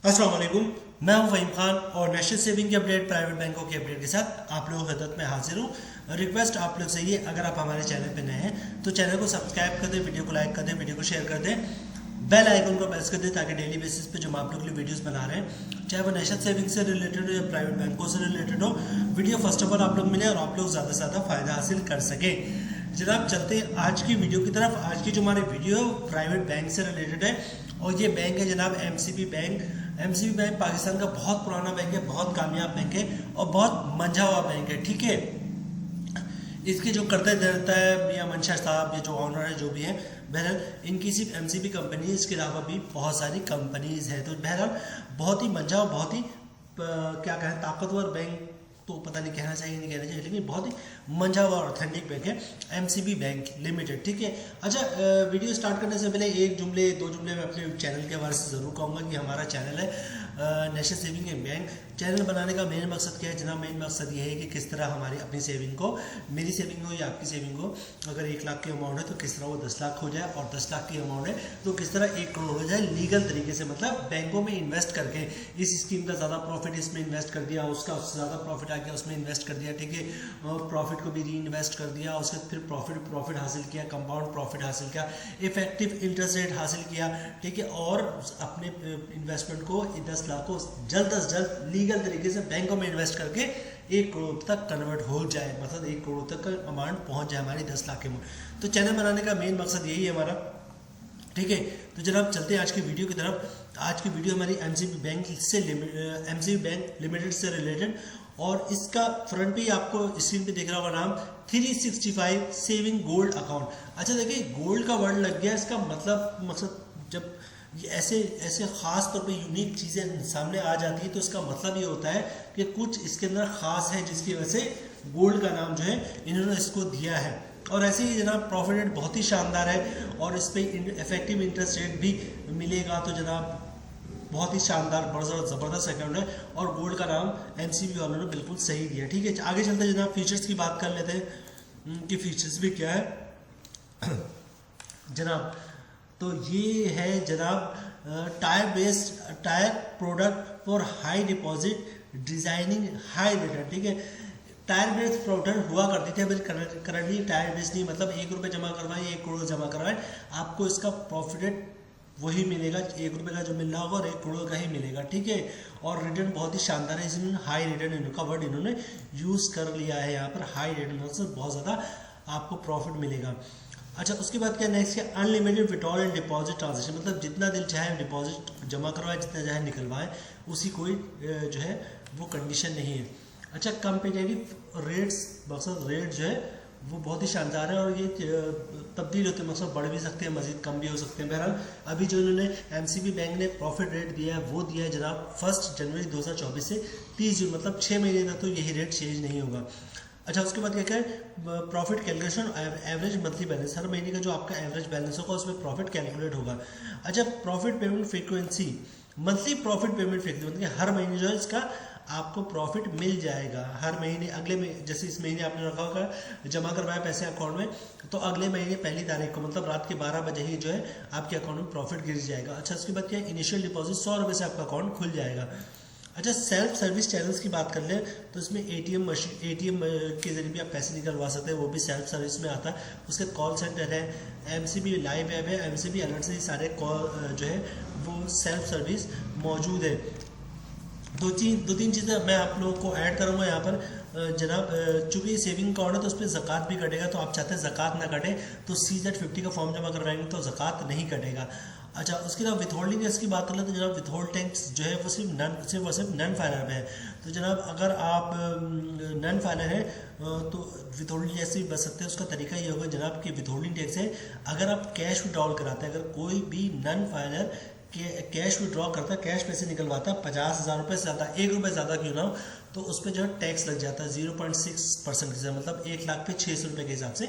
अस्सलाम वालेकुम। मैं हूं फ़हीम खान और नेशनल सेविंग की अपडेट, प्राइवेट बैंकों की अपडेट के साथ आप लोगों की खिदमत में हाजिर हूं। रिक्वेस्ट आप लोग से ये, अगर आप हमारे चैनल पे नए हैं तो चैनल को सब्सक्राइब कर दें, वीडियो को लाइक कर दें, वीडियो को शेयर कर दें, बेल आइकन को प्रेस कर दें ताकि डेली बेसिस पे जो हम आप लोग के लिए वीडियोस बना रहे हैं, चाहे वो नेशनल सेविंग से रिलेटेड हो या प्राइवेट बैंकों से रिलेटेड हो, वीडियो फर्स्ट ऑफ ऑल आप लोग मिले और आप लोग ज़्यादा से ज़्यादा फ़ायदा हासिल कर सकें। जनाब चलते हैं आज की वीडियो की तरफ। आज की जो हमारी वीडियो है प्राइवेट बैंक से रिलेटेड है और ये बैंक है जनाब MCB bank. MCB bank Pakistan का बहुत पुराना बैंक है, बहुत कामयाब बैंक है और बहुत मंझा हुआ बैंक है। ठीक है, इसके जो करते धरता है मियां मंशा साहब, ये जो ऑनर है जो भी है, बहरहाल इनकी सिर्फ एमसीबी कंपनी है, इसके अलावा भी बहुत सारी कंपनीज है। तो बहरहाल बहुत ही मंझा और बहुत ही क्या कहें ताकतवर बैंक तो पता नहीं कहना चाहिए नहीं कहना चाहिए, लेकिन बहुत ही मंझा हुआ ऑथेंटिक बैंक है एमसीबी बैंक लिमिटेड। ठीक है, अच्छा वीडियो स्टार्ट करने से पहले दो जुमले मैं अपने चैनल के हवाले से ज़रूर कहूँगा कि हमारा चैनल है नेशनल सेविंग बैंक। चैनल बनाने का मेन मकसद क्या है जनाब? मेन मकसद ये है कि किस तरह हमारी अपनी सेविंग को, मेरी सेविंग हो या आपकी सेविंग हो, अगर 1 लाख की अमाउंट है तो किस तरह वो 10 लाख हो जाए, और 10 लाख की अमाउंट है तो किस तरह 1 करोड़ हो जाए लीगल तरीके से, मतलब बैंकों में इन्वेस्ट करके। इस स्कीम का ज़्यादा प्रॉफिट इसमें इन्वेस्ट कर दिया, उसका उससे ज़्यादा प्रॉफिट आ गया उसमें इन्वेस्ट कर दिया। ठीक है, प्रॉफिट को भी री इन्वेस्ट कर दिया, उसके फिर प्रॉफिट हासिल किया, कंपाउंड प्रॉफिट हासिल किया, इफेक्टिव इंटरेस्ट रेट हासिल किया। ठीक है, और अपने इन्वेस्टमेंट को 10 लाख को जल्द अज जल्द लीगल तरीके से बैंकों में इन्वेस्ट करके 1 करोड़ तक कन्वर्ट हो जाए, मतलब 1 करोड़ तक का अमाउंट पहुंच जाए हमारी 10 लाख के अमाउंट। तो चैनल बनाने का मेन मकसद यही है हमारा। ठीक है, तो जनाब चलते हैं आज की वीडियो की तरफ। आज की वीडियो हमारी एमसीबी बैंक लिमिटेड से रिलेटेड, और इसका फ्रंट पे आपको स्क्रीन पे दिख रहा होगा नाम 365 सेविंग गोल्ड अकाउंट। अच्छा देखिए, गोल्ड का वर्ड लग गया, इसका मतलब मकसद जब ये ऐसे ऐसे खास तौर पे यूनिक चीज़ें सामने आ जाती है तो इसका मतलब ये होता है कि कुछ इसके अंदर खास है जिसकी वजह से गोल्ड का नाम जो है इन्होंने इसको दिया है। और ऐसे ही जनाब प्रॉफिट रेट बहुत ही शानदार है और इस पर इफेक्टिव इंटरेस्ट रेट भी मिलेगा, तो जनाब बहुत ही शानदार बहुत ज़बरदस्त अकाउंट है और गोल्ड का नाम एमसीबी वालों ने बिल्कुल सही दिया। ठीक है, आगे चलते हैं जनाब, फीचर्स की बात कर लेते हैं कि फीचर्स भी क्या है जनाब। तो ये है जनाब tyre product for high deposit designing high return. ठीक है, टायर बेस्ड प्रोडक्ट हुआ करती थी, अभी करंटली टायर बेस्ड नहीं, मतलब 1 रुपये जमा करवाएं 1 करोड़ जमा करवाएं, आपको इसका प्रॉफिट रेट वही मिलेगा, 1 रुपये का जो मिल रहा होगा और 1 करोड़ का ही मिलेगा। ठीक है, और रिटर्न बहुत ही शानदार है, इसमें हाई रिटर्न इनका वर्ड इन्होंने यूज़ कर लिया है यहाँ पर। हाई रिटर्न से बहुत ज़्यादा आपको प्रॉफिट मिलेगा। अच्छा, उसके बाद क्या नेक्स्ट है, unlimited withdrawal and deposit transaction, मतलब जितना दिल चाहे डिपॉजिट जमा करवाएं, जितना चाहे निकलवाएं, उसी कोई जो है वो कंडीशन नहीं है। अच्छा, कंपेटिटिव रेट्स, मकसद रेट जो है वो बहुत ही शानदार है और ये तब्दील होते हैं, मतलब बढ़ भी सकते हैं, मजीद कम भी हो सकते हैं। बहरहाल अभी जो इन्होंने एमसीबी बैंक ने प्रॉफिट रेट दिया है वो दिया है जनाब 1 जनवरी 2024 से 30 जून, मतलब 6 महीने तक तो यही रेट चेंज नहीं होगा। अच्छा, उसके बाद क्या है, profit calculation average monthly balance, हर महीने का जो आपका एवरेज बैलेंस होगा उसमें प्रॉफिट कैलकुलेट होगा। अच्छा, profit payment frequency, monthly profit payment frequency, मतलब हर महीने जो है इसका आपको प्रॉफिट मिल जाएगा हर महीने। अगले में जैसे इस महीने आपने रखा होगा जमा करवाया पैसे अकाउंट में, तो अगले महीने 1 तारीख को, मतलब रात के 12 बजे ही जो है आपके अकाउंट में प्रॉफिट गिर जाएगा। अच्छा, उसके बाद क्या है, इनिशियल डिपॉजिट 100 रुपये से आपका अकाउंट खुल जाएगा। अच्छा, सेल्फ सर्विस चैनल्स की बात कर ले तो इसमें एटीएम के जरिए भी आप पैसे निकलवा सकते हैं, वो भी सेल्फ सर्विस में आता है। उसके कॉल सेंटर है, एमसीबी लाइव ऐप है, एमसीबी अलर्ट से सारे कॉल जो है वो सेल्फ सर्विस मौजूद है। दो तीन चीज़ें मैं आप लोगों को ऐड करूँगा यहाँ पर जनाब। चूँकि ये सेविंग अकाउंट है तो उस पर ज़कात भी कटेगा, तो आप चाहते हैं ज़कात ना कटे तो CZ50 का फॉर्म जमा करवाएंगे तो ज़कात नहीं कटेगा। अच्छा, उसके अलावा विथहोल्डिंग टैक्स की बात कर ले तो जनाब विथहोल्ड टैक्स जो है वो सिर्फ नन फाइलर में है। तो जनाब अगर आप नन फाइलर हैं तो विथहोल्डिंग टैक्स से भी बच सकते हैं। उसका तरीका ये होगा जनाब कि विथहोल्डिंग टैक्स है अगर आप कैश विड्रॉल कराते हैं, अगर कोई भी नन फाइलर कैश विड्रॉ करता है, कैश पैसे निकलवाता है 50,000 रुपये से ज़्यादा, 1 रुपये ज़्यादा क्यों ना हो, तो उस पर जो है टैक्स लग जाता है 0.6% से, मतलब 1 लाख पे 600 रुपये के हिसाब से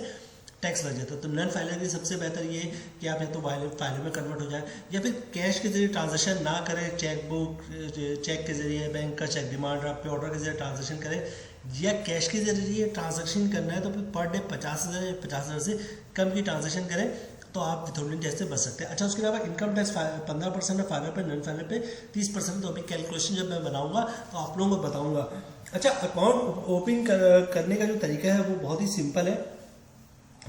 टैक्स लग जाता है। तो नन फाइलर की सबसे बेहतर ये है कि आप या तो फाइलर में कन्वर्ट हो जाए या फिर कैश के जरिए ट्रांजेक्शन ना करें, चेक के जरिए, बैंक का चेक डिमांड ड्राफ्ट पे ऑर्डर के जरिए ट्रांजेक्शन करें, या कैश के जरिए ट्रांजेक्शन करना है तो फिर पर डे 50,000 से कम की ट्रांजेक्शन करें तो आप विथहोल्डिंग टैक्स से बच सकते हैं। अच्छा, उसके अलावा इनकम टैक्स 15% है, फाइनल पे, नॉन फाइनल पे 30%। तो अभी कैलकुलेशन जब मैं बनाऊंगा तो आप लोगों को बताऊंगा। अच्छा, अकाउंट ओपन करने का जो तरीका है वो बहुत ही सिंपल है,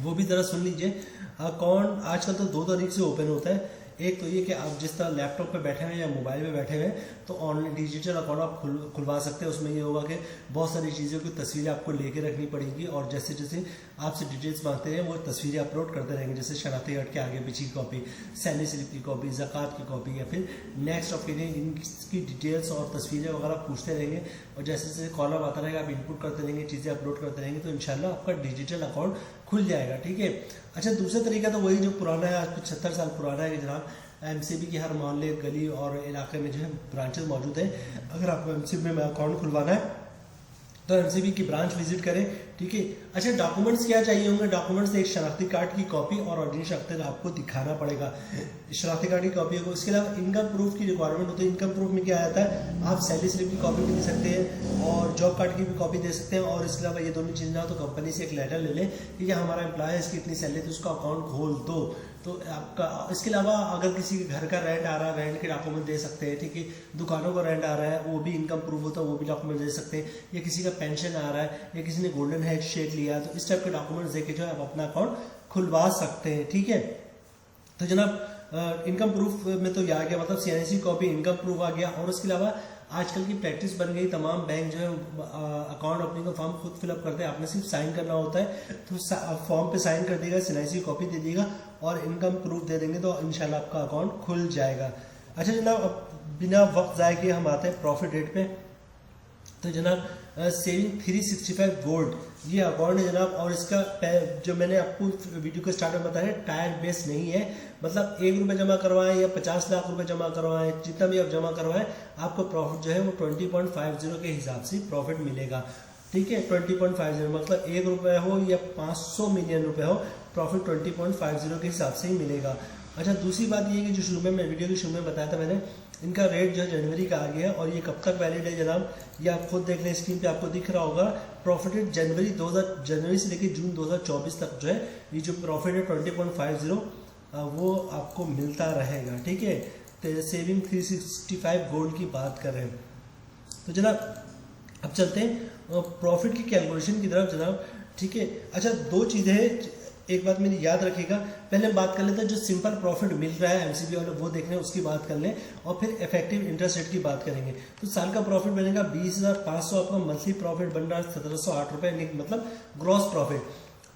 वो भी ज़रा सुन लीजिए। अकाउंट आजकल तो 2 तरीके से ओपन होता है। एक तो ये कि आप जिस तरह लैपटॉप पे बैठे हुए हैं या मोबाइल पे बैठे हुए हैं तो ऑनलाइन डिजिटल अकाउंट आप खुलवा सकते हैं। उसमें ये होगा कि बहुत सारी चीज़ों की तस्वीरें आपको लेके रखनी पड़ेगी और जैसे जैसे आपसे डिटेल्स मांगते हैं वो तस्वीरें अपलोड करते रहेंगे, जैसे शनाख्ती कार्ड के आगे पीछे की कॉपी, सैलरी स्लिप की कॉपी, ज़कात की कॉपी या फिर नेक्स्ट ऑफ कीन, इनकी डिटेल्स और तस्वीरें वगैरह पूछते रहेंगे। और जैसे जैसे कॉलम आता रहेगा आप इनपुट करते रहेंगे, चीज़ें अपलोड करते रहेंगे, तो इंशाल्लाह आपका डिजिटल अकाउंट खुल जाएगा। ठीक है। अच्छा, दूसरा तरीका तो वही जो पुराना है, आज 75 साल पुराना है कि जनाब एमसीबी की हर मोहल्ले, गली और इलाके में जो है ब्रांचेस मौजूद हैं। अगर आपको एमसीबी में अकाउंट खुलवाना है तो एमसीबी की ब्रांच विजिट करें। ठीक है। अच्छा, डॉक्यूमेंट्स क्या चाहिए होंगे? डॉक्यूमेंट्स एक शनाख्ती कार्ड की कॉपी और ओरिजिनल शनाख्ती कार्ड आपको दिखाना पड़ेगा, शनाख्ती कार्ड की कॉपी को। इसके अलावा इनकम प्रूफ की रिक्वायरमेंट होती है। इनकम प्रूफ में क्या आता है, आप सैलरी स्लिप की कॉपी भी दे सकते हैं और जॉब कार्ड की भी कॉपी दे सकते हैं। और इसके अलावा ये दोनों चीज़ें ना तो कंपनी से एक लेटर ले लें कि ये हमारा एम्प्लॉय है, इसकी इतनी सैलरी तो उसका अकाउंट खोल दो। तो आपका इसके अलावा अगर किसी के घर का रेंट आ रहा है, रेंट के डॉक्यूमेंट दे सकते हैं। ठीक है। दुकानों का रेंट आ रहा है, वो भी इनकम प्रूफ होता है, वो भी डॉक्यूमेंट दे सकते हैं। या किसी का पेंशन आ रहा है या किसी ने गोल्डन हेड शेक लिया, तो इस टाइप के डॉक्यूमेंट्स देके जो है आप अपना अकाउंट खुलवा सकते हैं। ठीक है। तो जनाब इनकम प्रूफ में तो ये आ गया, मतलब सीएनसी कॉपी, इनकम प्रूफ आ गया। और उसके अलावा आजकल की प्रैक्टिस बन गई, तमाम बैंक जो है अकाउंट ओपनिंग का फॉर्म खुद फिलअप करते हैं, आपने सिर्फ साइन करना होता है। तो फॉर्म पे साइन कर देगा, सीएनसी कॉपी दे देगा और इनकम प्रूफ दे देंगे तो इंशाल्लाह आपका अकाउंट खुल जाएगा। अच्छा जनाब, अब बिना वक्त ज़ाय किए हम आते हैं प्रॉफिट रेट पे। तो जनाब सेविंग 365 गोल्ड ये अकाउंट है जनाब, और इसका जो मैंने आपको वीडियो के स्टार्ट में बताया टायर बेस नहीं है। मतलब 1 रुपये जमा करवाएं या 50 लाख रुपए जमा करवाएं, जितना भी आप जमा करवाएं आपको प्रॉफिट जो है वो 20.50 के हिसाब से प्रॉफिट मिलेगा। ठीक है। 20.50 मतलब 1 रुपये हो या 500 मिलियन रुपए हो, प्रॉफिट 20.50 के हिसाब से ही मिलेगा। अच्छा, दूसरी बात ये कि जो शुरू में मैं वीडियो के शुरू में बताया था मैंने, इनका रेट जो है जनवरी का आ गया है और ये कब तक वैलिड है जनाब, ये आप खुद देख लें, स्क्रीन पे आपको दिख रहा होगा। प्रॉफिट रेट जनवरी से लेकर जून 2024 तक जो है ये जो प्रॉफिट है 20.50 वो आपको मिलता रहेगा। ठीक है। तो सेविंग 365 गोल्ड की बात कर रहे हैं। तो जनाब अब चलते हैं प्रॉफिट की कैलकुलेशन की तरफ जनाब। ठीक है। अच्छा, 2 चीज़ें हैं, एक बात मेरी याद रखिएगा। पहले हम बात कर लेते हैं जो सिंपल प्रॉफिट मिल रहा है एमसीबी वाले, वो देख रहे हैं, उसकी बात कर लें और फिर इफेक्टिव इंटरेस्ट रेट की बात करेंगे। तो साल का प्रॉफिट बनेगा 20,500, आपका मंथली प्रॉफिट बन रहा है 1708 रुपये, मतलब ग्रॉस प्रॉफिट।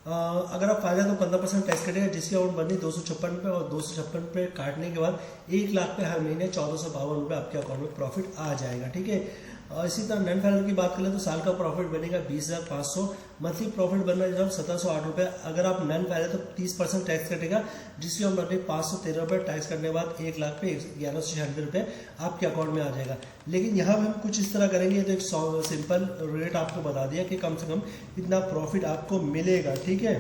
अगर आप फायदा तो 15% टैक्स कटेगा, जिसकी अमाउंट बननी 256 रुपये और 256 रुपये काटने के बाद 1 लाख पे हर महीने 1452 रुपये आपके अकाउंट में प्रॉफिट आ जाएगा। ठीक है। और इसी तरह नॉन फाइनल की बात करें तो साल का प्रॉफिट बनेगा 20,500, मंथली प्रॉफिट बन रहा है जनाब 1708 रुपये। अगर आप नॉन फाइनल तो 30% टैक्स कटेगा, जिसकी हम बनने 513 रुपये, टैक्स करने के बाद 1 लाख पे 1196 रुपये आपके अकाउंट में आ जाएगा। लेकिन यहाँ हम कुछ इस तरह करेंगे, तो एक सिंपल रेट आपको बता दिया कि कम से कम इतना प्रॉफिट आपको मिलेगा। ठीक है।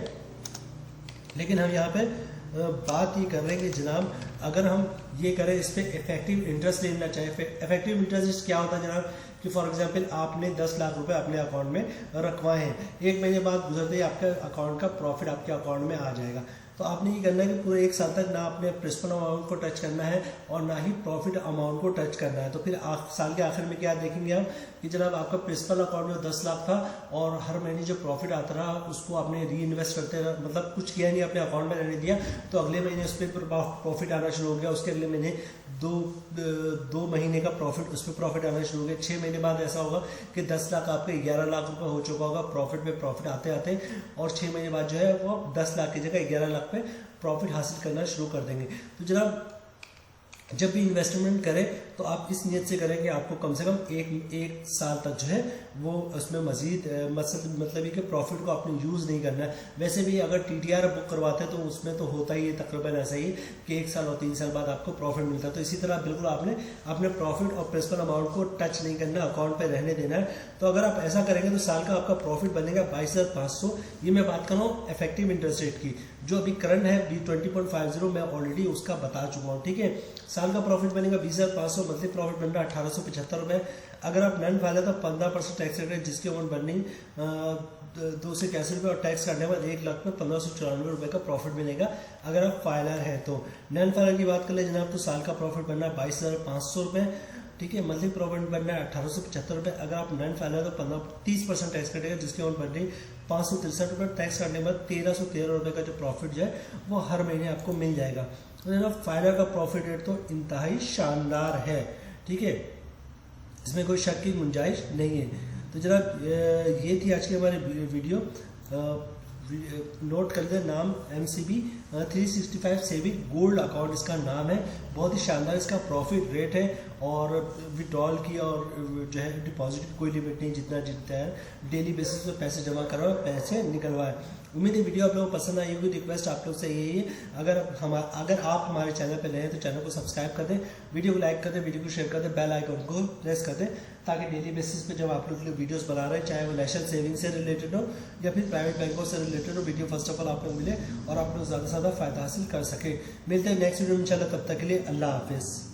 लेकिन हम यहाँ पे बात ये कर रहे हैं कि जनाब अगर हम ये करें, इस पर इफेक्टिव इंटरेस्ट लेना चाहिए। इफेक्टिव इंटरेस्ट क्या होता है जनाब कि फॉर एग्जांपल आपने 10 लाख रुपए अपने अकाउंट में रखवाए हैं, 1 महीने बाद गुजरते ही आपके अकाउंट का प्रॉफिट आपके अकाउंट में आ जाएगा। तो आपने ये करना है कि पूरे 1 साल तक ना आपने प्रिंसिपल अमाउंट को टच करना है और ना ही प्रॉफिट अमाउंट को टच करना है। तो फिर साल के आखिर में क्या देखेंगे आप कि जनाब आपका प्रिंसिपल अकाउंट में 10 लाख था और हर महीने जो प्रॉफिट आता रहा उसको आपने री इन्वेस्ट करते रहा, मतलब कुछ किया नहीं, अपने अकाउंट में रहने दिया। तो अगले महीने उस पर प्रॉफिट आना शुरू हो गया, उसके अगले महीने दो महीने का प्रॉफिट, उस पर प्रॉफिट आना शुरू हो गया। 6 महीने बाद ऐसा होगा कि 10 लाख आपके 11 लाख रुपए हो चुका होगा प्रॉफिट पे प्रॉफिट आते आते, और 6 महीने बाद जो है वो 10 लाख की जगह 11 लाख पे प्रॉफिट हासिल करना शुरू कर देंगे। तो जनाब जब भी इन्वेस्टमेंट करें तो आप इस नियत से करें कि आपको कम से कम एक साल तक जो है वो उसमें मजीद मतलब कि प्रॉफिट को आपने यूज़ नहीं करना है। वैसे भी अगर टीटीआर बुक करवाते हैं तो उसमें तो होता ही है तकरीबन ऐसा ही कि 1 साल और 3 साल बाद आपको प्रॉफिट मिलता है। तो इसी तरह बिल्कुल आपने अपने प्रॉफिट और प्रिंसिपल अमाउंट को टच नहीं करना, अकाउंट पर रहने देना है। तो अगर आप ऐसा करेंगे तो साल का आपका प्रॉफिट बनेगा 22,500। ये मैं बात कर रहा हूँ इफेक्टिव इंटरेस्ट रेट की। जो अभी करंट है B20.50 मैं ऑलरेडी उसका बता चुका हूँ, ठीक है। साल का प्रॉफिट बनेगा 20,500, मंथली प्रॉफिट बन रहा है 1875 रुपये। अगर आप नॉन फाइलर तो 15% टैक्स रेट है, जिसके ओन बर्निंग 281 रुपये और टैक्स काटने के बाद 1,00,000 में 1594 रुपये का प्रॉफिट मिलेगा अगर आप फाइलर है तो। नॉन फाइलर की बात कर ले जनाब तो साल का प्रॉफिट बनना है 22,500 रुपये, ठीक है। मंथली प्रॉफिट बनना है 1875 रुपये। अगर आप नॉन फाइलर तो 30% टैक्स कटेगा, जिसके ओन बर्निंग 563 रुपये, टैक्स काटने के बाद 1,313 रुपये का जो प्रॉफिट जो है वो हर महीने आपको मिल जाएगा। तो जनाब फाइलर का प्रॉफिट रेट तो इंतहाई शानदार है, ठीक है, इसमें कोई शक की गुंजाइश नहीं है। तो जनाब ये थी आज की हमारी वीडियो। नोट कर लें नाम MCB 365 सेविंग गोल्ड अकाउंट इसका नाम है। बहुत ही शानदार इसका प्रॉफिट रेट है और विड्रॉल की और जो है डिपॉजिट की कोई लिमिट नहीं, जितना जितना है डेली बेसिस पे पैसे जमा करवाए पैसे निकलवाए। उम्मीद है वीडियो आप लोगों को पसंद आई होगी। रिक्वेस्ट आप लोग से यही है, अगर आप हमारे चैनल पर नए हैं तो चैनल को सब्सक्राइब कर दें, वीडियो को लाइक कर दें, वीडियो को शेयर कर दें, बेल आइकन को प्रेस कर दें, ताकि डेली बेसिस पे जब आप लोग वीडियोस बना रहे हैं, चाहे वो नेशनल सेविंग से रिलेटेड हो या फिर प्राइवेट बैंकों से रिलेटेड हो, वीडियो फर्स्ट ऑफ ऑल आप लोग मिले और आप लोग ज़्यादा से ज़्यादा फायदा हासिल कर सके। मिलते हैं नेक्स्ट वीडियो में इंशाल्लाह, तब तक के लिए अल्लाह हाफिज़।